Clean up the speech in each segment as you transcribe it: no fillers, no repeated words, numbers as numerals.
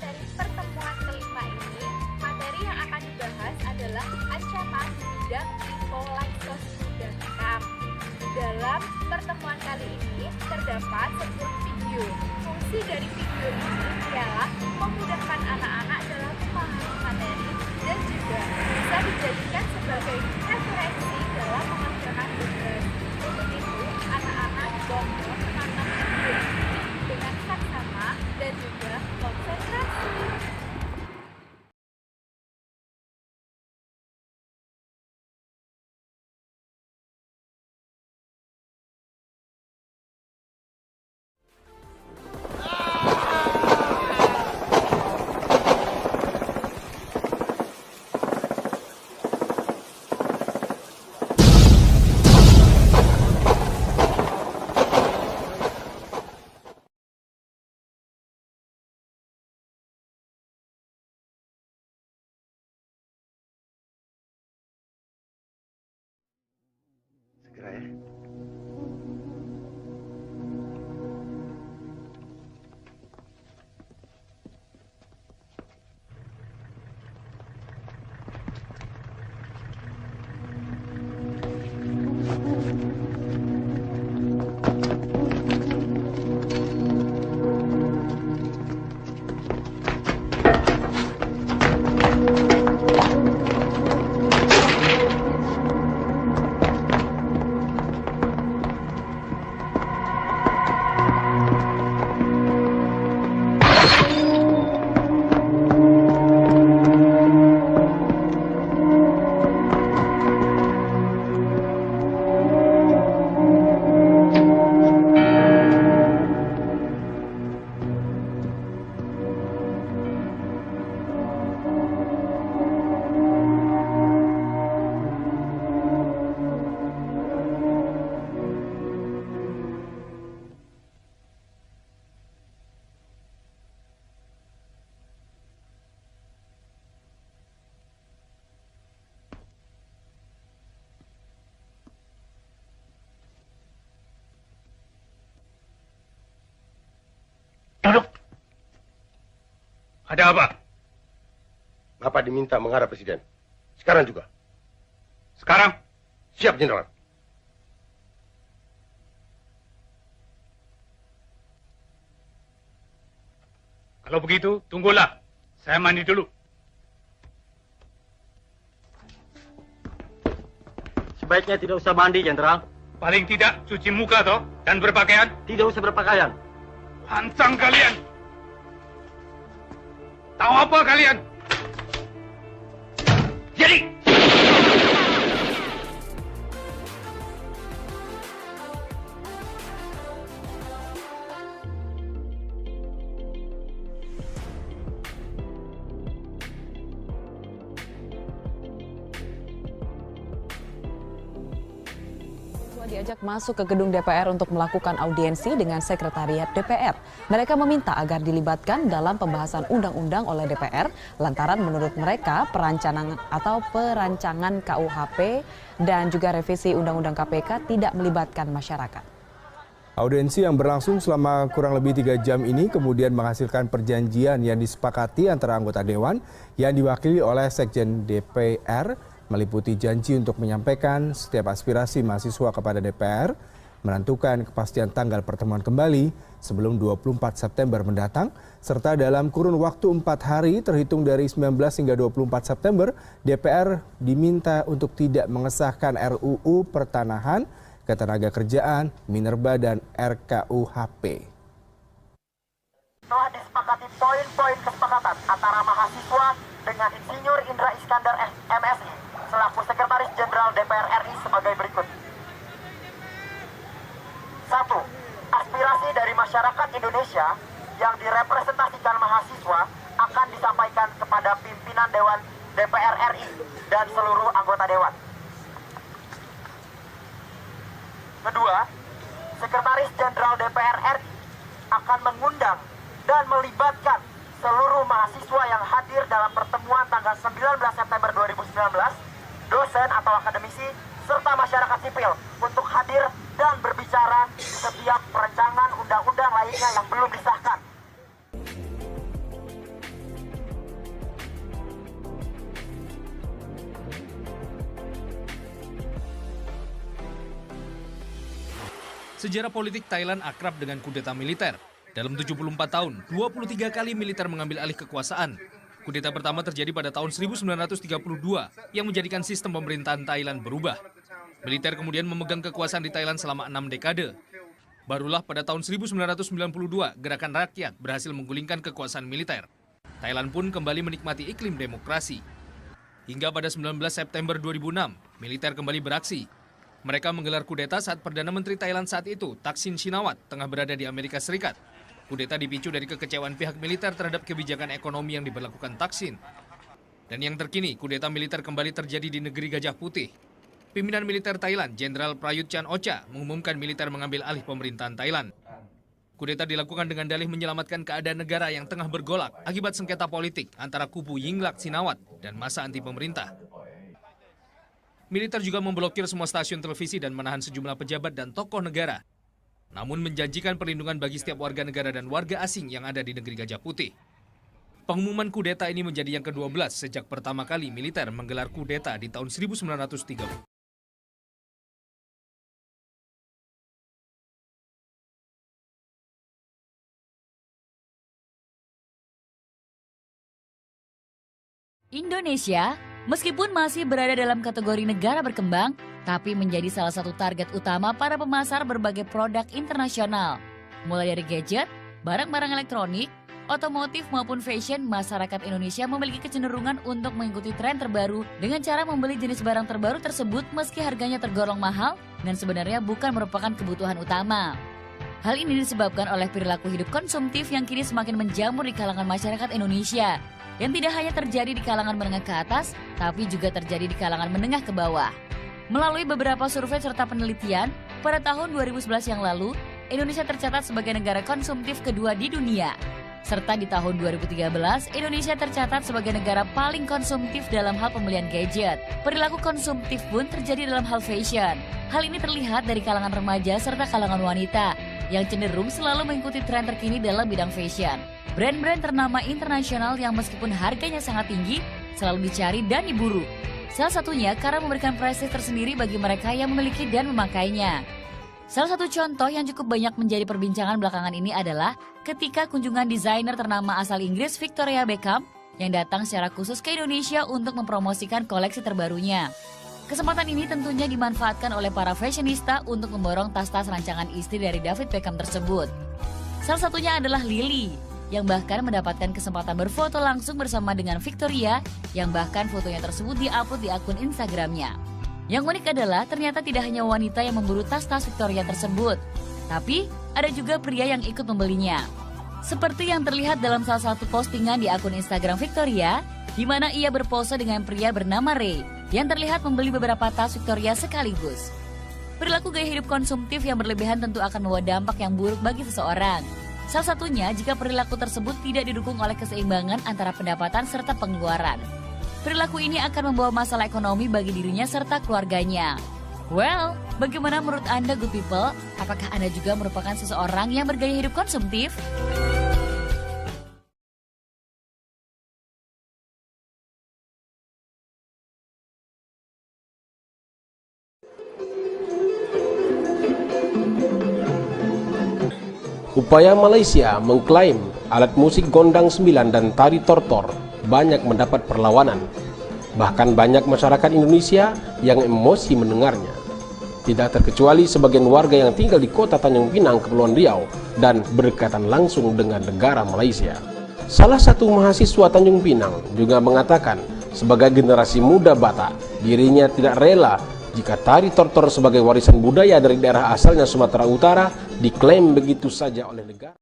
materi pertemuan kelima ini, materi yang akan dibahas adalah ancaman di bidang info dan scam. Dalam pertemuan kali ini terdapat sebuah video. Fungsi dari video ini ialah memudahkan anak-anak dalam memahami materi dan juga bisa dijadikan sebagai referensi dalam mengerjakan tugas. Untuk itu, anak-anak dibawa menonton video ini dengan saksama dan juga konsentrasi. Segera ya. Duduk. Ada apa? Bapak diminta menghadap Presiden. Sekarang juga. Sekarang? Siap, Jenderal. Kalau begitu, tunggulah. Saya mandi dulu. Sebaiknya tidak usah mandi, Jenderal. Paling tidak cuci muka toh dan berpakaian. Tidak usah berpakaian. Hancang kalian. Tahu apa kalian? Jadi. Diajak masuk ke gedung DPR untuk melakukan audiensi dengan sekretariat DPR. Mereka meminta agar dilibatkan dalam pembahasan undang-undang oleh DPR lantaran menurut mereka perancangan KUHP dan juga revisi undang-undang KPK tidak melibatkan masyarakat. Audiensi yang berlangsung selama kurang lebih 3 jam ini kemudian menghasilkan perjanjian yang disepakati antara anggota Dewan yang diwakili oleh Sekjen DPR, meliputi janji untuk menyampaikan setiap aspirasi mahasiswa kepada DPR, menentukan kepastian tanggal pertemuan kembali sebelum 24 September mendatang, serta dalam kurun waktu 4 hari terhitung dari 19 hingga 24 September, DPR diminta untuk tidak mengesahkan RUU Pertanahan, Ketenagakerjaan, Minerba, dan RKUHP. Telah disepakati poin-poin kesepakatan antara mahasiswa dengan Insinyur Indra Iskandar MSI selaku Sekretaris Jenderal DPR RI sebagai berikut. 1. Aspirasi dari masyarakat Indonesia yang direpresentasikan mahasiswa akan disampaikan kepada pimpinan Dewan DPR RI dan seluruh anggota Dewan. Kedua, Sekretaris Jenderal DPR RI akan mengundang dan melibatkan seluruh mahasiswa yang hadir dalam pertemuan tanggal 19 September 2019, dosen atau akademisi, serta masyarakat sipil untuk hadir dan berbicara setiap perancangan undang-undang lainnya yang belum disahkan. Sejarah politik Thailand akrab dengan kudeta militer. Dalam 74 tahun, 23 kali militer mengambil alih kekuasaan. Kudeta pertama terjadi pada tahun 1932 yang menjadikan sistem pemerintahan Thailand berubah. Militer kemudian memegang kekuasaan di Thailand selama 6 dekade. Barulah pada tahun 1992, gerakan rakyat berhasil menggulingkan kekuasaan militer. Thailand pun kembali menikmati iklim demokrasi. Hingga pada 19 September 2006, militer kembali beraksi. Mereka menggelar kudeta saat Perdana Menteri Thailand saat itu, Thaksin Shinawat, tengah berada di Amerika Serikat. Kudeta dipicu dari kekecewaan pihak militer terhadap kebijakan ekonomi yang diberlakukan Thaksin. Dan yang terkini, kudeta militer kembali terjadi di negeri Gajah Putih. Pimpinan militer Thailand, Jenderal Prayut Chan-o-cha, mengumumkan militer mengambil alih pemerintahan Thailand. Kudeta dilakukan dengan dalih menyelamatkan keadaan negara yang tengah bergolak akibat sengketa politik antara kubu Yingluck Shinawat dan massa anti pemerintah. Militer juga memblokir semua stasiun televisi dan menahan sejumlah pejabat dan tokoh negara. Namun menjanjikan perlindungan bagi setiap warga negara dan warga asing yang ada di negeri Gajah Putih. Pengumuman kudeta ini menjadi yang ke-12 sejak pertama kali militer menggelar kudeta di tahun 1930. Indonesia, meskipun masih berada dalam kategori negara berkembang, tapi menjadi salah satu target utama para pemasar berbagai produk internasional. Mulai dari gadget, barang-barang elektronik, otomotif maupun fashion, masyarakat Indonesia memiliki kecenderungan untuk mengikuti tren terbaru dengan cara membeli jenis barang terbaru tersebut meski harganya tergolong mahal dan sebenarnya bukan merupakan kebutuhan utama. Hal ini disebabkan oleh perilaku hidup konsumtif yang kini semakin menjamur di kalangan masyarakat Indonesia. Yang tidak hanya terjadi di kalangan menengah ke atas, tapi juga terjadi di kalangan menengah ke bawah. Melalui beberapa survei serta penelitian, pada tahun 2011 yang lalu, Indonesia tercatat sebagai negara konsumtif kedua di dunia. Serta di tahun 2013, Indonesia tercatat sebagai negara paling konsumtif dalam hal pembelian gadget. Perilaku konsumtif pun terjadi dalam hal fashion. Hal ini terlihat dari kalangan remaja serta kalangan wanita, yang cenderung selalu mengikuti tren terkini dalam bidang fashion. Brand-brand ternama internasional yang meskipun harganya sangat tinggi, selalu dicari dan diburu. Salah satunya karena memberikan prestasi tersendiri bagi mereka yang memiliki dan memakainya. Salah satu contoh yang cukup banyak menjadi perbincangan belakangan ini adalah ketika kunjungan desainer ternama asal Inggris Victoria Beckham yang datang secara khusus ke Indonesia untuk mempromosikan koleksi terbarunya. Kesempatan ini tentunya dimanfaatkan oleh para fashionista untuk memborong tas-tas rancangan istri dari David Beckham tersebut. Salah satunya adalah Lily, yang bahkan mendapatkan kesempatan berfoto langsung bersama dengan Victoria, yang bahkan fotonya tersebut diupload di akun Instagramnya. Yang unik adalah ternyata tidak hanya wanita yang memburu tas-tas Victoria tersebut, tapi ada juga pria yang ikut membelinya. Seperti yang terlihat dalam salah satu postingan di akun Instagram Victoria, di mana ia berpose dengan pria bernama Ray, yang terlihat membeli beberapa tas Victoria sekaligus. Perilaku gaya hidup konsumtif yang berlebihan tentu akan membawa dampak yang buruk bagi seseorang. Salah satunya jika perilaku tersebut tidak didukung oleh keseimbangan antara pendapatan serta pengeluaran. Perilaku ini akan membawa masalah ekonomi bagi dirinya serta keluarganya. Well, bagaimana menurut Anda good people? Apakah Anda juga merupakan seseorang yang bergaya hidup konsumtif? Upaya Malaysia mengklaim alat musik gondang 9 dan tari tortor banyak mendapat perlawanan. Bahkan banyak masyarakat Indonesia yang emosi mendengarnya. Tidak terkecuali sebagian warga yang tinggal di kota Tanjung Pinang, Kepulauan Riau dan berkaitan langsung dengan negara Malaysia. Salah satu mahasiswa Tanjung Pinang juga mengatakan sebagai generasi muda Batak, dirinya tidak rela jika tari tortor sebagai warisan budaya dari daerah asalnya Sumatera Utara diklaim begitu saja oleh negara.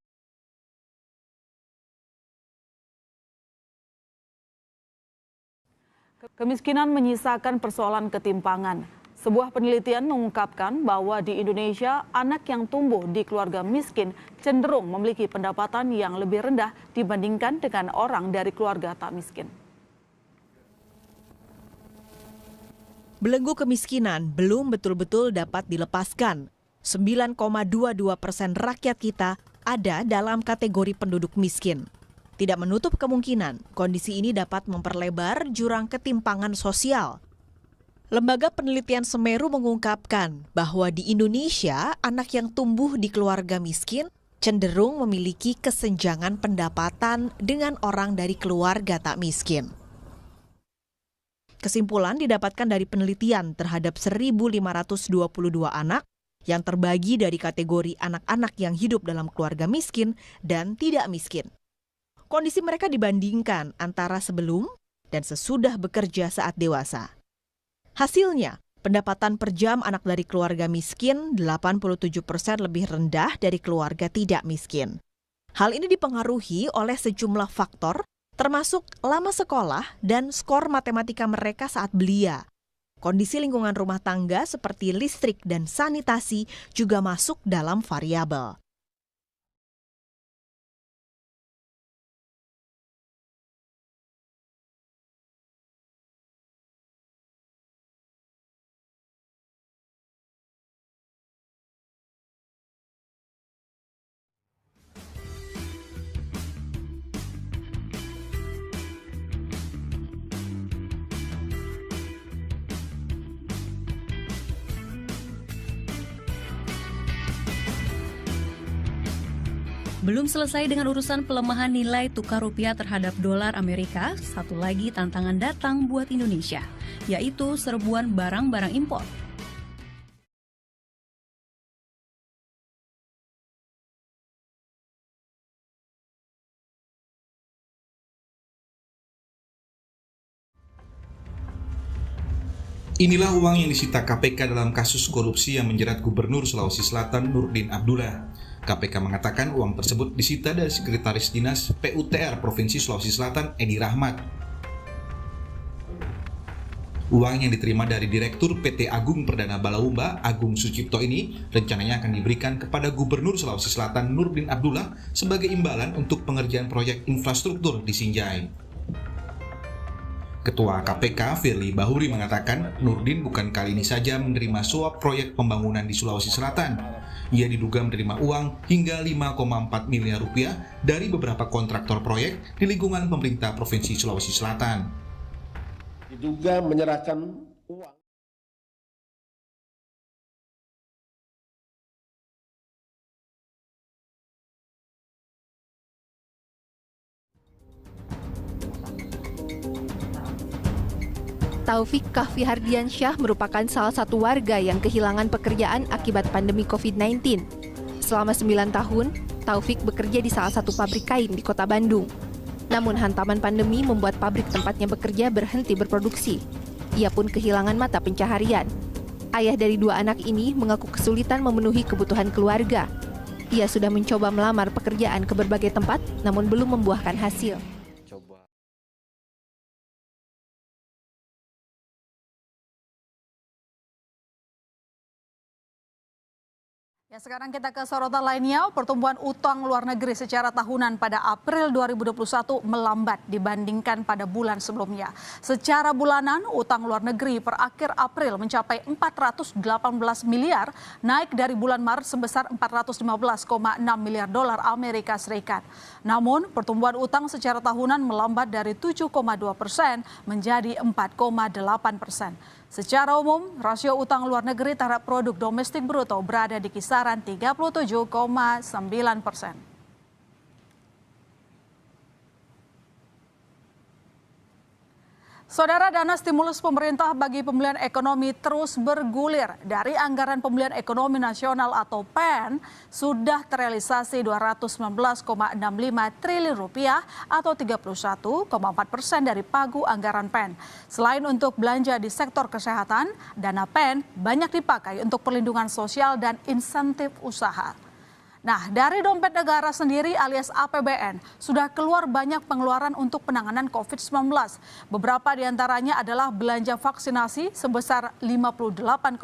Kemiskinan menyisakan persoalan ketimpangan. Sebuah penelitian mengungkapkan bahwa di Indonesia, anak yang tumbuh di keluarga miskin cenderung memiliki pendapatan yang lebih rendah dibandingkan dengan orang dari keluarga tak miskin. Belenggu kemiskinan belum betul-betul dapat dilepaskan. 9,22% rakyat kita ada dalam kategori penduduk miskin. Tidak menutup kemungkinan kondisi ini dapat memperlebar jurang ketimpangan sosial. Lembaga Penelitian Semeru mengungkapkan bahwa di Indonesia, anak yang tumbuh di keluarga miskin cenderung memiliki kesenjangan pendapatan dengan orang dari keluarga tak miskin. Kesimpulan didapatkan dari penelitian terhadap 1.522 anak yang terbagi dari kategori anak-anak yang hidup dalam keluarga miskin dan tidak miskin. Kondisi mereka dibandingkan antara sebelum dan sesudah bekerja saat dewasa. Hasilnya, pendapatan per jam anak dari keluarga miskin 87% lebih rendah dari keluarga tidak miskin. Hal ini dipengaruhi oleh sejumlah faktor, termasuk lama sekolah dan skor matematika mereka saat belia. Kondisi lingkungan rumah tangga seperti listrik dan sanitasi juga masuk dalam variabel. Belum selesai dengan urusan pelemahan nilai tukar rupiah terhadap dolar Amerika, satu lagi tantangan datang buat Indonesia, yaitu serbuan barang-barang impor. Inilah uang yang disita KPK dalam kasus korupsi yang menjerat Gubernur Sulawesi Selatan Nurdin Abdullah. KPK mengatakan uang tersebut disita dari Sekretaris Dinas PUTR Provinsi Sulawesi Selatan Edi Rahmat. Uang yang diterima dari Direktur PT Agung Perdana Balaumba Agung Sucipto ini rencananya akan diberikan kepada Gubernur Sulawesi Selatan Nurdin Abdullah sebagai imbalan untuk pengerjaan proyek infrastruktur di Sinjai. Ketua KPK Firly Bahuri mengatakan Nurdin bukan kali ini saja menerima suap proyek pembangunan di Sulawesi Selatan. Ia diduga menerima uang hingga 5,4 miliar rupiah dari beberapa kontraktor proyek di lingkungan pemerintah Provinsi Sulawesi Selatan. Diduga menyerahkan uang. Taufik Kahfi Hardiansyah merupakan salah satu warga yang kehilangan pekerjaan akibat pandemi COVID-19. Selama 9 tahun, Taufik bekerja di salah satu pabrik kain di kota Bandung. Namun hantaman pandemi membuat pabrik tempatnya bekerja berhenti berproduksi. Ia pun kehilangan mata pencaharian. Ayah dari 2 anak ini mengaku kesulitan memenuhi kebutuhan keluarga. Ia sudah mencoba melamar pekerjaan ke berbagai tempat, namun belum membuahkan hasil. Ya, sekarang kita ke sorotan lainnya. Pertumbuhan utang luar negeri secara tahunan pada April 2021 melambat dibandingkan pada bulan sebelumnya. Secara bulanan, utang luar negeri per akhir April mencapai 418 miliar, naik dari bulan Maret sebesar 415,6 miliar dolar Amerika Serikat. Namun, pertumbuhan utang secara tahunan melambat dari 7,2% menjadi 4,8%. Secara umum, rasio utang luar negeri terhadap produk domestik bruto berada di kisaran 37,9%. Saudara, dana stimulus pemerintah bagi pemulihan ekonomi terus bergulir. Dari anggaran pemulihan ekonomi nasional atau PEN sudah terrealisasi 219,65 triliun rupiah atau 31,4% dari pagu anggaran PEN. Selain untuk belanja di sektor kesehatan, dana PEN banyak dipakai untuk perlindungan sosial dan insentif usaha. Nah, dari dompet negara sendiri alias APBN sudah keluar banyak pengeluaran untuk penanganan COVID-19. Beberapa diantaranya adalah belanja vaksinasi sebesar 58,1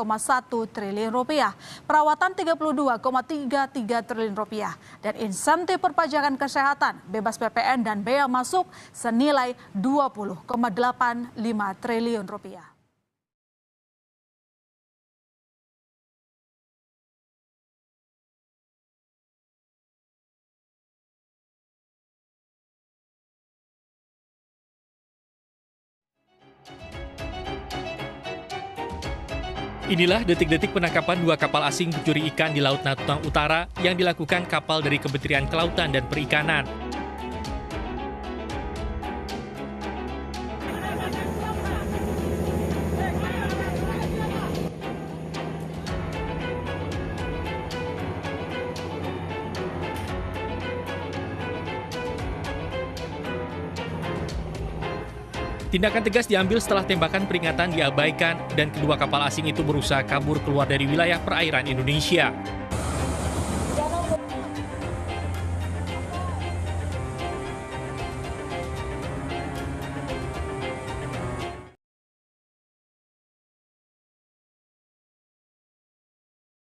triliun rupiah, perawatan 32,33 triliun rupiah, dan insentif perpajakan kesehatan, bebas PPN dan bea masuk senilai 20,85 triliun rupiah. Inilah detik-detik penangkapan 2 kapal asing pencuri ikan di Laut Natuna Utara yang dilakukan kapal dari Kementerian Kelautan dan Perikanan. Tindakan tegas diambil setelah tembakan peringatan diabaikan dan kedua kapal asing itu berusaha kabur keluar dari wilayah perairan Indonesia.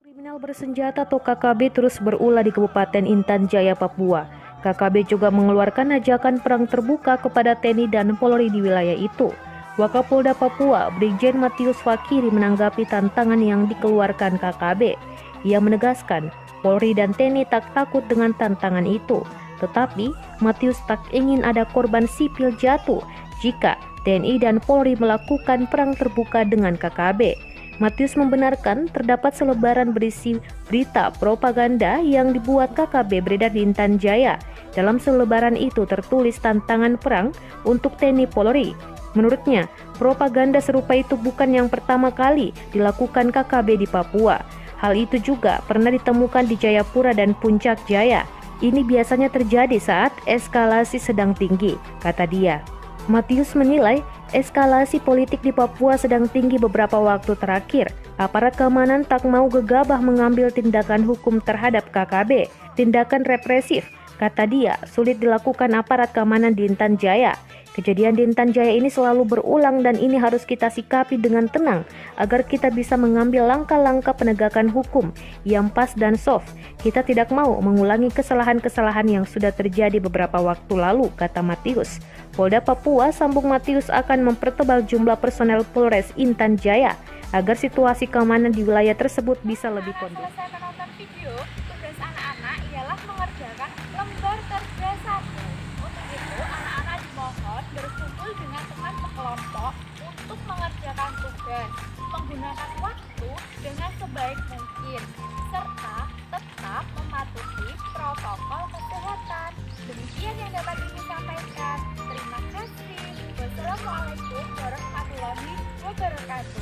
Kriminal bersenjata atau KKB terus berulah di Kabupaten Intan Jaya, Papua. KKB juga mengeluarkan ajakan perang terbuka kepada TNI dan Polri di wilayah itu. Wakapolda Papua, Brigjen Matius Fakiri menanggapi tantangan yang dikeluarkan KKB. Ia menegaskan, Polri dan TNI tak takut dengan tantangan itu. Tetapi, Matius tak ingin ada korban sipil jatuh jika TNI dan Polri melakukan perang terbuka dengan KKB. Matius membenarkan terdapat selebaran berisi berita propaganda yang dibuat KKB beredar di Intan Jaya. Dalam selebaran itu tertulis tantangan perang untuk TNI Polri. Menurutnya, propaganda serupa itu bukan yang pertama kali dilakukan KKB di Papua. Hal itu juga pernah ditemukan di Jayapura dan Puncak Jaya. Ini biasanya terjadi saat eskalasi sedang tinggi, kata dia. Matius menilai eskalasi politik di Papua sedang tinggi beberapa waktu terakhir. Aparat keamanan tak mau gegabah mengambil tindakan hukum terhadap KKB. Tindakan represif, kata dia, sulit dilakukan aparat keamanan di Intan Jaya. Kejadian di Intan Jaya ini selalu berulang dan ini harus kita sikapi dengan tenang agar kita bisa mengambil langkah-langkah penegakan hukum yang pas dan soft. Kita tidak mau mengulangi kesalahan-kesalahan yang sudah terjadi beberapa waktu lalu, kata Matius. Polda Papua, sambung Matius, akan mempertebal jumlah personel Polres Intan Jaya agar situasi keamanan di wilayah tersebut bisa lebih kondusif. Selesai menonton video, tugas anak-anak ialah mengerjakan lembar kerja 1. Untuk itu, anak-anak dimohon berkumpul dengan teman sekelompok untuk mengerjakan tugas, menggunakan waktu dengan sebaik mungkin, serta tetap mematuhi protokol kesehatan. Demikian yang dapat kami sampaikan. Terima kasih. Wassalamualaikum warahmatullahi wabarakatuh.